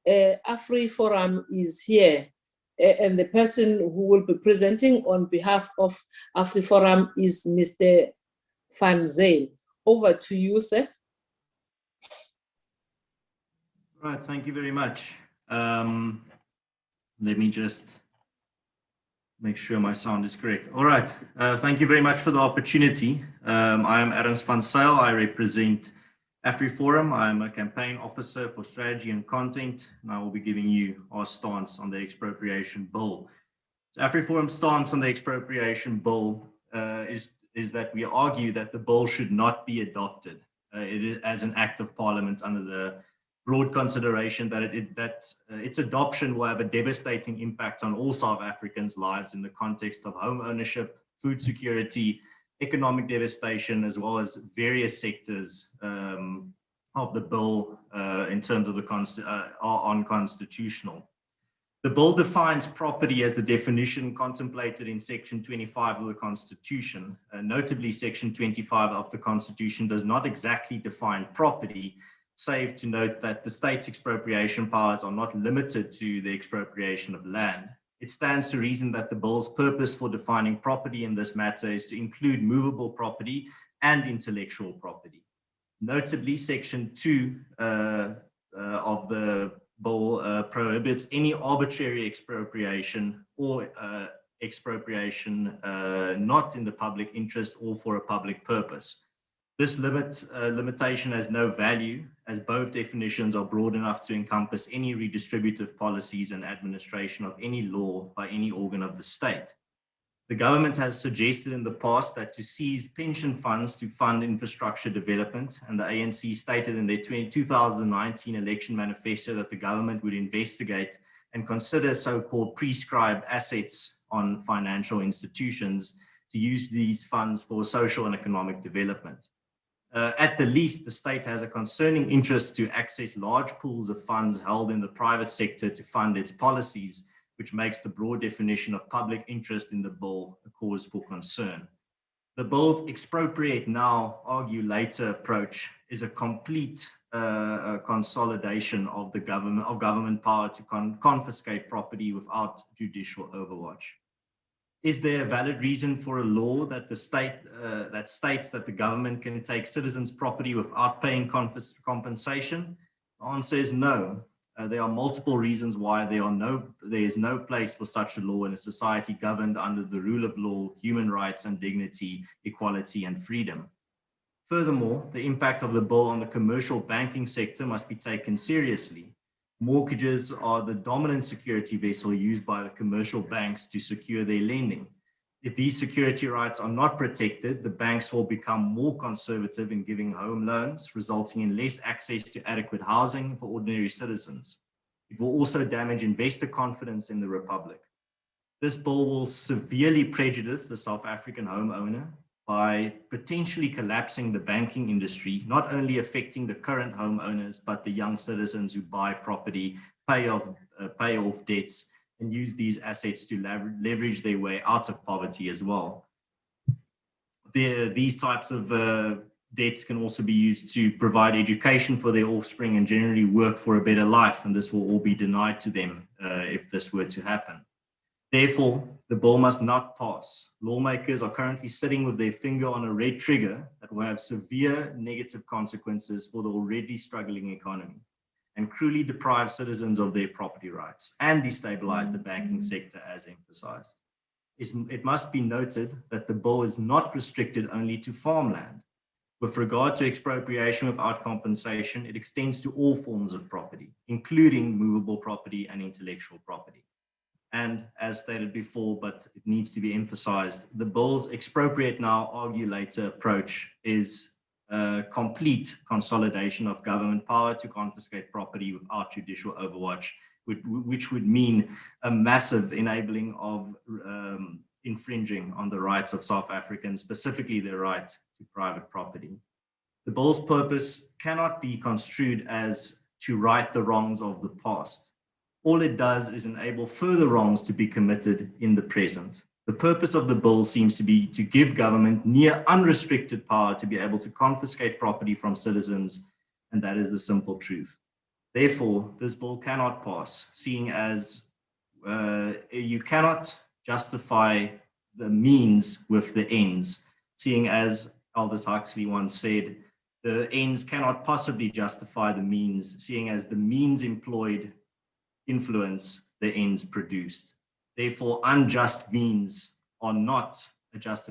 AfriForum is here, and the person who will be presenting on behalf of AfriForum is Mr. Van Zyl. Over to you, sir. Right, thank you very much. Let me just make sure my sound is correct. All right, thank you very much for the opportunity. I am Ernst van Zyl. I represent AfriForum. I am a campaign officer for strategy and content, and I will be giving you our stance on the expropriation bill. So AfriForum's stance on the expropriation bill is that we argue that the bill should not be adopted as an act of parliament under the broad consideration that its adoption will have a devastating impact on all South Africans' lives in the context of home ownership, food security, economic devastation, as well as various sectors of the bill in terms of the are unconstitutional. The bill defines property as the definition contemplated in Section 25 of the Constitution. Notably, Section 25 of the Constitution does not exactly define property, save to note that the state's expropriation powers are not limited to the expropriation of land. It stands to reason that the bill's purpose for defining property in this matter is to include movable property and intellectual property. Notably, Section 2 of the bill prohibits any arbitrary expropriation or expropriation not in the public interest or for a public purpose. This limitation has no value, as both definitions are broad enough to encompass any redistributive policies and administration of any law by any organ of the state. The government has suggested in the past that to seize pension funds to fund infrastructure development, and the ANC stated in their 2019 election manifesto that the government would investigate and consider so-called prescribed assets on financial institutions to use these funds for social and economic development. At the least, the state has a concerning interest to access large pools of funds held in the private sector to fund its policies, which makes the broad definition of public interest in the bill a cause for concern. The bill's expropriate now, argue later approach is a complete consolidation of the government power to confiscate property without judicial overwatch. Is there a valid reason for a law that that states that the government can take citizens' property without paying compensation? The answer is no. There are multiple reasons why there is no place for such a law in a society governed under the rule of law, human rights and dignity, equality and freedom. Furthermore, the impact of the bill on the commercial banking sector must be taken seriously. Mortgages are the dominant security vessel used by the commercial banks to secure their lending. If these security rights are not protected, the banks will become more conservative in giving home loans, resulting in less access to adequate housing for ordinary citizens. It will also damage investor confidence in the Republic. This bill will severely prejudice the South African homeowner by potentially collapsing the banking industry, not only affecting the current homeowners, but the young citizens who buy property, pay off debts, and use these assets to leverage their way out of poverty as well. These types of debts can also be used to provide education for their offspring and generally work for a better life, and this will all be denied to them if this were to happen. Therefore, the bill must not pass. Lawmakers are currently sitting with their finger on a red trigger that will have severe negative consequences for the already struggling economy and cruelly deprive citizens of their property rights and destabilize the banking sector as emphasized. It must be noted that the bill is not restricted only to farmland. With regard to expropriation without compensation, it extends to all forms of property, including movable property and intellectual property. And as stated before, but it needs to be emphasized, the bill's expropriate now, argue later approach is a complete consolidation of government power to confiscate property without judicial overwatch, which would mean a massive enabling of infringing on the rights of South Africans, specifically their right to private property. The bill's purpose cannot be construed as to right the wrongs of the past. All it does is enable further wrongs to be committed in the present. The purpose of the bill seems to be to give government near unrestricted power to be able to confiscate property from citizens, and that is the simple truth. Therefore, this bill cannot pass, seeing as you cannot justify the means with the ends, seeing as Aldous Huxley once said, the ends cannot possibly justify the means, seeing as the means employed influence the ends produced. Therefore, unjust means are not a just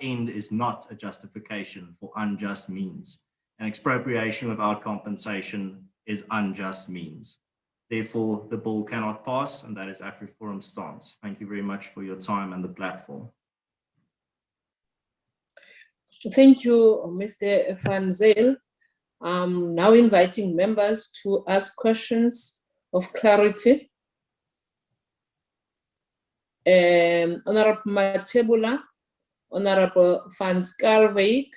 end is not a justification for unjust means. And expropriation without compensation is unjust means. Therefore, the bill cannot pass, and that is AfriForum's stance. Thank you very much for your time and the platform. Thank you, Mr. Van Zyl. I'm now inviting members to ask questions of clarity. Honorable Matebula, Honorable Van Skalwyk.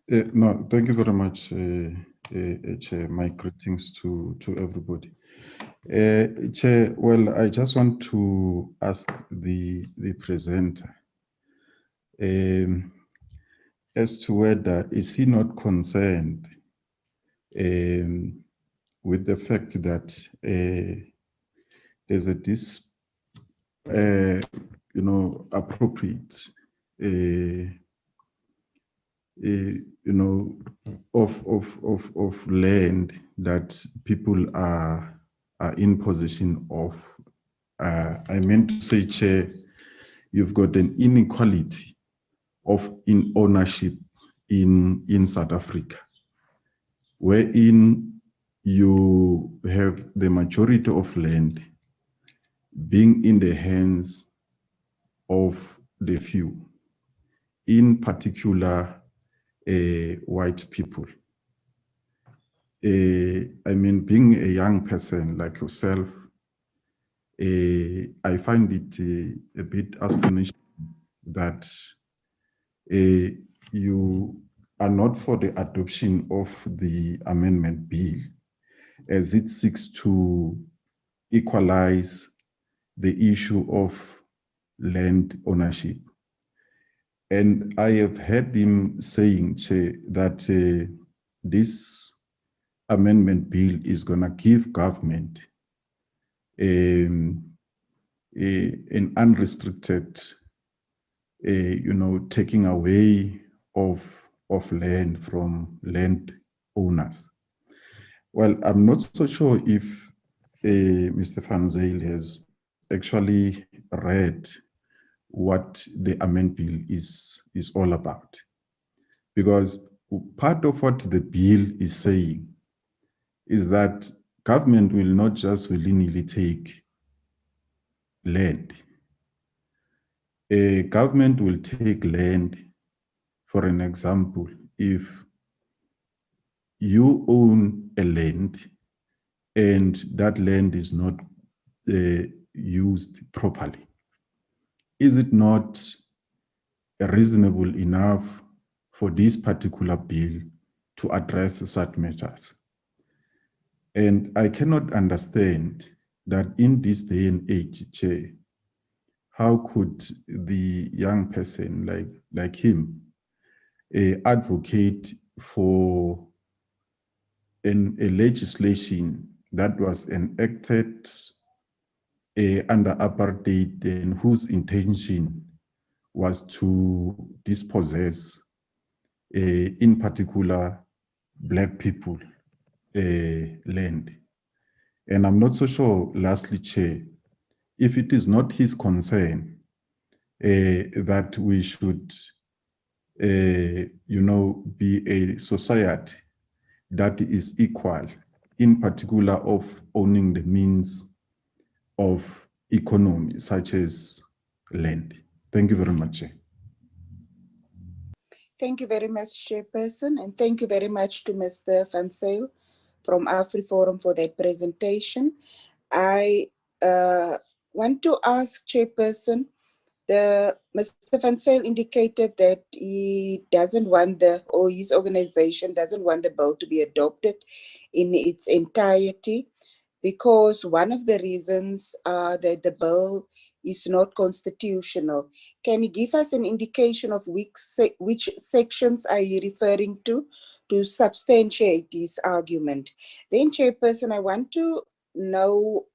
No, thank you very much, Chair. My greetings to everybody. Chair, well, I just want to ask the presenter as to whether is he not concerned with the fact that there's a appropriate of land that people are in possession of. I meant to say, Chair, you've got an inequality in ownership in South Africa, wherein you have the majority of land being in the hands of the few, in particular white people. I mean, being a young person like yourself, I find it a bit astonishing that you are not for the adoption of the amendment bill, as it seeks to equalize the issue of land ownership. And I have heard him saying, Chair, that this amendment bill is going to give government an unrestricted, taking away of land from land owners. Well, I'm not so sure if Mr. Van Zyl has actually read what the amendment bill is all about, because part of what the bill is saying is that government will not just willy-nilly take land. A government will take land, for an example, if you own a land and that land is not used properly. Is it not reasonable enough for this particular bill to address such matters? And I cannot understand that in this day and age, Chair, how could the young person like him advocate for a legislation that was enacted under apartheid and whose intention was to dispossess, in particular, Black people land? And I'm not so sure, lastly, Chair, if it is not his concern that we should, be a society that is equal, in particular of owning the means of economy, such as land. Thank you very much, Chair. Thank you very much, Chairperson, and thank you very much to Mr. Van Zyl from AfriForum for that presentation. I want to ask Chairperson, Mr. Van Zyl indicated that he doesn't want or his organization doesn't want the bill to be adopted in its entirety, because one of the reasons that the bill is not constitutional. Can you give us an indication of which sections are you referring to substantiate this argument? Then, Chairperson, I want to know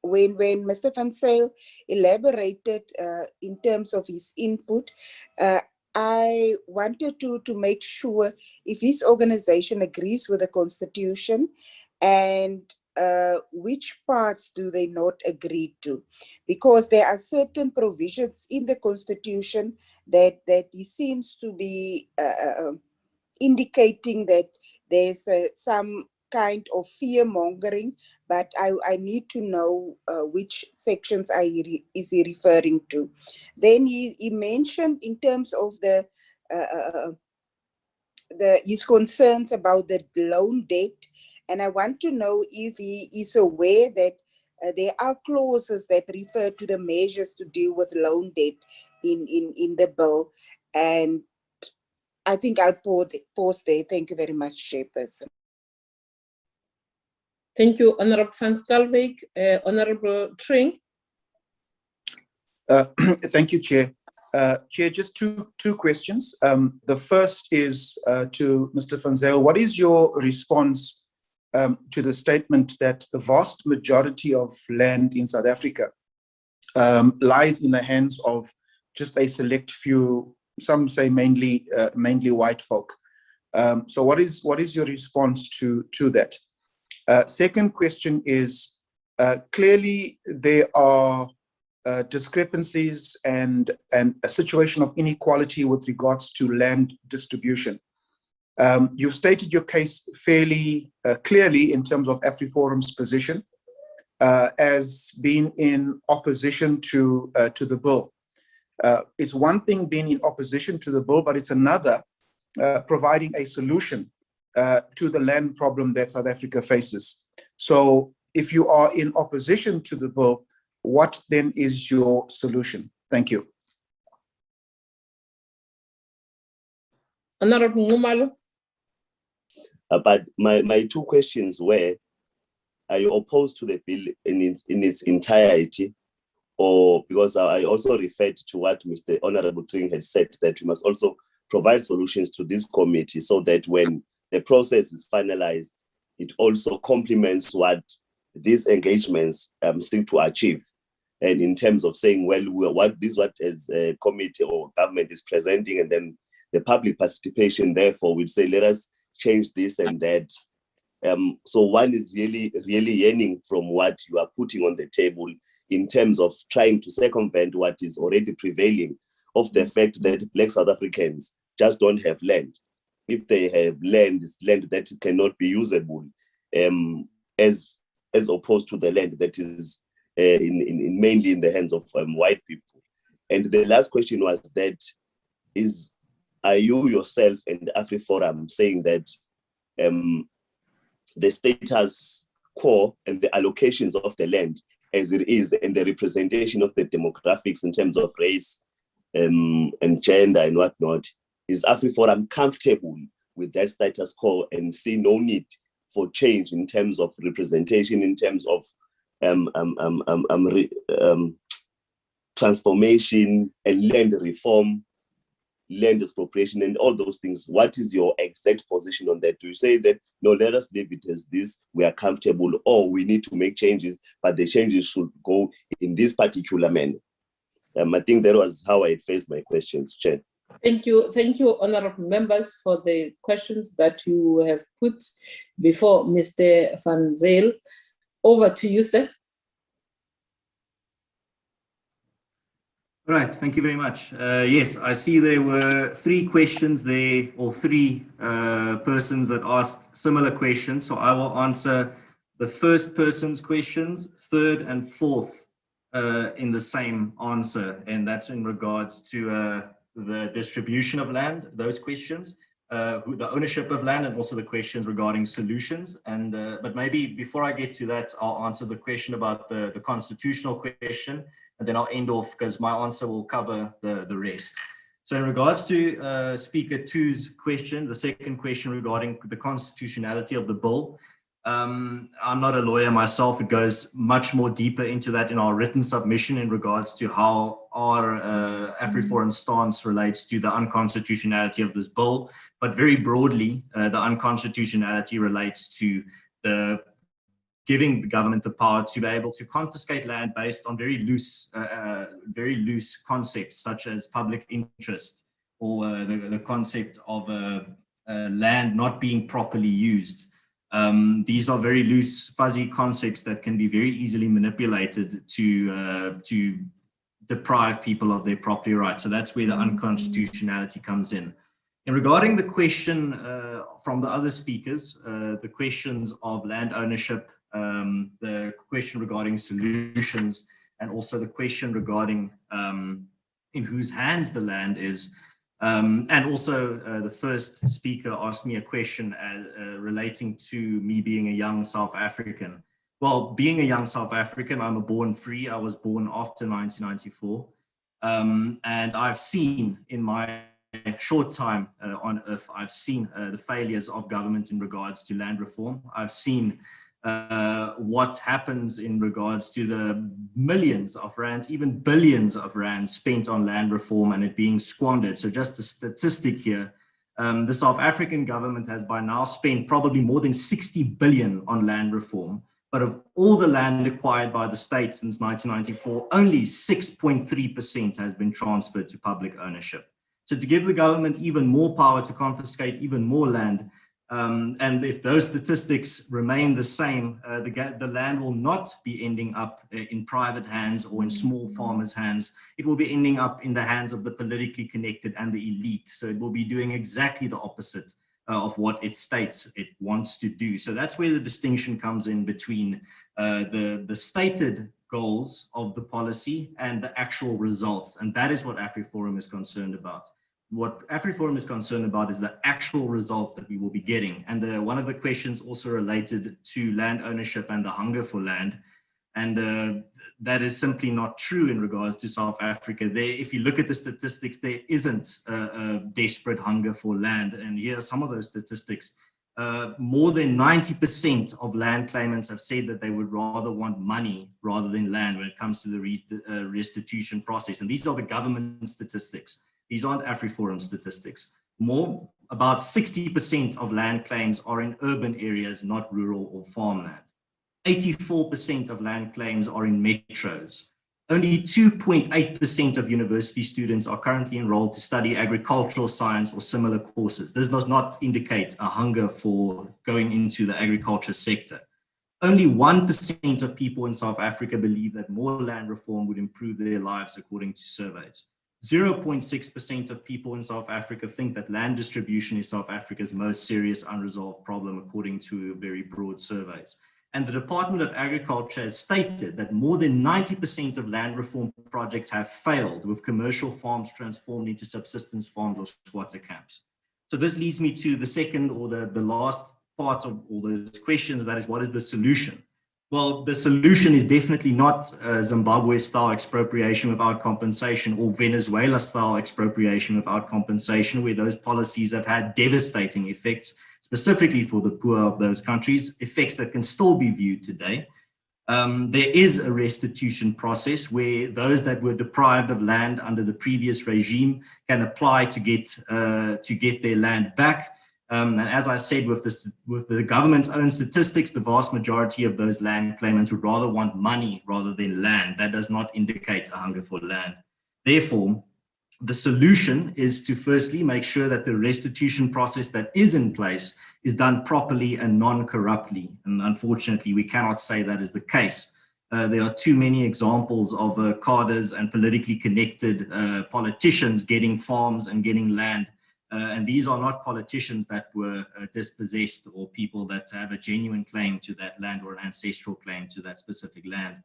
when Mr. Van Zyl elaborated in terms of his input, I wanted to make sure if his organization agrees with the Constitution and which parts do they not agree to, because there are certain provisions in the Constitution that he seems to be indicating that there's some kind of fear mongering, but I need to know which sections is he referring to. Then he mentioned in terms of his concerns about the loan debt, and I want to know if he is aware that there are clauses that refer to the measures to deal with loan debt in the bill. And I think I'll pause there. Thank you very much, Chairperson. Thank you, Honorable Van Schalkwyk. Honorable Tring. Thank you, Chair. Chair, just two questions. The first is to Mr. Van Zyl. What is your response to the statement that the vast majority of land in South Africa lies in the hands of just a select few, some say mainly white folk? So what is your response to that? Second question is, clearly there are discrepancies and a situation of inequality with regards to land distribution. You've stated your case fairly clearly in terms of AfriForum's position as being in opposition to the bill. It's one thing being in opposition to the bill, but it's another providing a solution to the land problem that South Africa faces. So if you are in opposition to the bill, what then is your solution? Thank you. Honorable Ngumalo. But my two questions were, are you opposed to the bill in its entirety? Or because I also referred to what Mr. Honorable Tring had said, that we must also provide solutions to this committee so that when the process is finalized, it also complements what these engagements seek to achieve. And in terms of saying, well, what as a committee or government is presenting, and then the public participation, therefore, will say, let us change this and that. So one is really yearning from what you are putting on the table in terms of trying to circumvent what is already prevailing of the fact that Black South Africans just don't have land. If they have land, it's land that cannot be usable, as opposed to the land that is mainly in the hands of white people. And the last question was that are you yourself and AfriForum saying that the status quo and the allocations of the land as it is and the representation of the demographics in terms of race and gender and whatnot, is AfriForum comfortable with that status quo and see no need for change in terms of representation, in terms of transformation and land reform, land expropriation and all those things? What is your exact position on that? Do you say that, no, let us leave it as this, we are comfortable, or we need to make changes, but the changes should go in this particular manner? I think that was how I faced my questions, Chair. Thank you, honorable members, for the questions that you have put before Mr. Van Zyl. Over to you, sir. Right, thank you very much. Yes, I see there were three questions there, or three persons that asked similar questions. So I will answer the first person's questions, third and fourth in the same answer. And that's in regards to the distribution of land, those questions, the ownership of land, and also the questions regarding solutions. And but maybe before I get to that, I'll answer the question about the constitutional question, and then I'll end off because my answer will cover the rest. So in regards to Speaker 2's question, the second question regarding the constitutionality of the bill, I'm not a lawyer myself. It goes much more deeper into that in our written submission in regards to how our AfriForum stance relates to the unconstitutionality of this bill. But very broadly, the unconstitutionality relates to the giving the government the power to be able to confiscate land based on very loose concepts such as public interest or the concept of land not being properly used. These are very loose, fuzzy concepts that can be very easily manipulated to deprive people of their property rights. So that's where the unconstitutionality comes in. And regarding the question from the other speakers, the questions of land ownership, the question regarding solutions, and also the question regarding in whose hands the land is. And also the first speaker asked me a question relating to me being a young South African. Well, being a young South African, I'm a born free. I was born after 1994. And I've seen in my short time on earth, I've seen the failures of government in regards to land reform. I've seen what happens in regards to the millions of rands, even billions of rands spent on land reform and it being squandered. So just a statistic here, the South African government has by now spent probably more than 60 billion on land reform. But of all the land acquired by the state since 1994, only 6.3% has been transferred to public ownership. So to give the government even more power to confiscate even more land, and if those statistics remain the same, the land will not be ending up in private hands or in small farmers' hands. It will be ending up in the hands of the politically connected and the elite. So it will be doing exactly the opposite of what it states it wants to do. So that's where the distinction comes in between the stated goals of the policy and the actual results. And that is what AfriForum is concerned about. What AfriForum is concerned about is the actual results that we will be getting. And one of the questions also related to land ownership and the hunger for land. And that is simply not true in regards to South Africa. If you look at the statistics, there isn't a desperate hunger for land. And here are some of those statistics. More than 90% of land claimants have said that they would rather want money rather than land when it comes to the restitution process. And these are the government statistics. These aren't AfriForum statistics. About 60% of land claims are in urban areas, not rural or farmland. 84% of land claims are in metros. Only 2.8% of university students are currently enrolled to study agricultural science or similar courses. This does not indicate a hunger for going into the agriculture sector. Only 1% of people in South Africa believe that more land reform would improve their lives, according to surveys. 0.6% of people in South Africa think that land distribution is South Africa's most serious unresolved problem, according to very broad surveys. And the Department of Agriculture has stated that more than 90% of land reform projects have failed, with commercial farms transformed into subsistence farms or squatter camps. So this leads me to the second or the last part of all those questions, that is, what is the solution? Well, the solution is definitely not Zimbabwe-style expropriation without compensation or Venezuela-style expropriation without compensation, where those policies have had devastating effects, specifically for the poor of those countries, effects that can still be viewed today. There is a restitution process where those that were deprived of land under the previous regime can apply to get their land back. And as I said, with the government's own statistics, the vast majority of those land claimants would rather want money rather than land. That does not indicate a hunger for land. Therefore, the solution is to firstly make sure that the restitution process that is in place is done properly and non-corruptly. And unfortunately, we cannot say that is the case. There are too many examples of cadres and politically connected politicians getting farms and getting land. And these are not politicians that were dispossessed or people that have a genuine claim to that land or an ancestral claim to that specific land.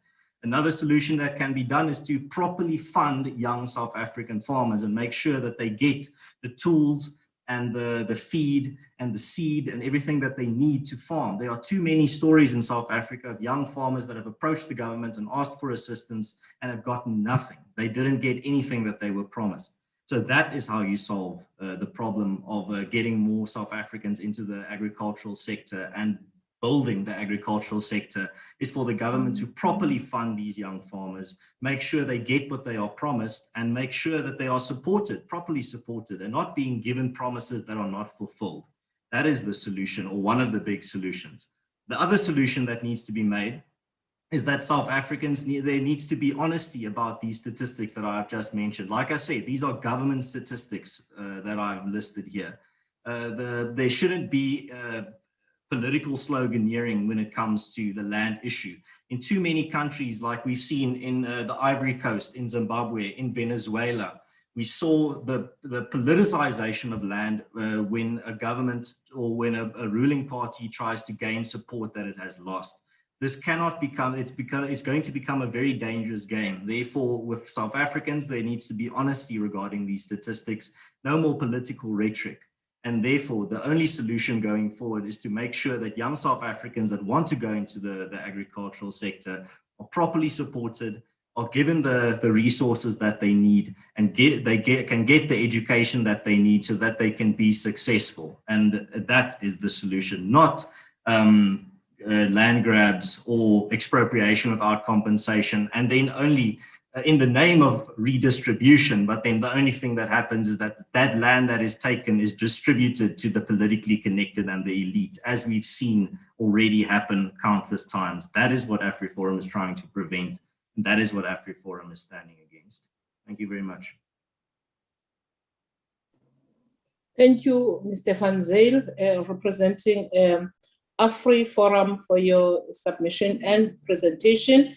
Another solution that can be done is to properly fund young South African farmers and make sure that they get the tools and the feed and the seed and everything that they need to farm. There are too many stories in South Africa of young farmers that have approached the government and asked for assistance and have gotten nothing. They didn't get anything that they were promised. So that is how you solve the problem of getting more South Africans into the agricultural sector and building the agricultural sector is for the government to properly fund these young farmers, make sure they get what they are promised, and make sure that they are supported, properly supported, and not being given promises that are not fulfilled. That is the solution, or one of the big solutions. The other solution that needs to be made is that South Africans, there needs to be honesty about these statistics that I've just mentioned. Like I said, these are government statistics that I've listed here. There shouldn't be political sloganeering when it comes to the land issue. In too many countries, like we've seen in the Ivory Coast, in Zimbabwe, in Venezuela, we saw the politicization of land when a government or when a ruling party tries to gain support that it has lost. This cannot become, it's going to become a very dangerous game. Therefore, with South Africans, there needs to be honesty regarding these statistics, no more political rhetoric. And therefore, the only solution going forward is to make sure that young South Africans that want to go into the agricultural sector are properly supported, are given the resources that they need, and can get the education that they need so that they can be successful. And that is the solution, not land grabs or expropriation without compensation, and then only in the name of redistribution, but then the only thing that happens is that that land that is taken is distributed to the politically connected and the elite, as we've seen already happen countless times. That is what AfriForum is trying to prevent, and that is what AfriForum is standing against. Thank you very much. Thank you, Mr. Van Zyl, representing AfriForum, for your submission and presentation.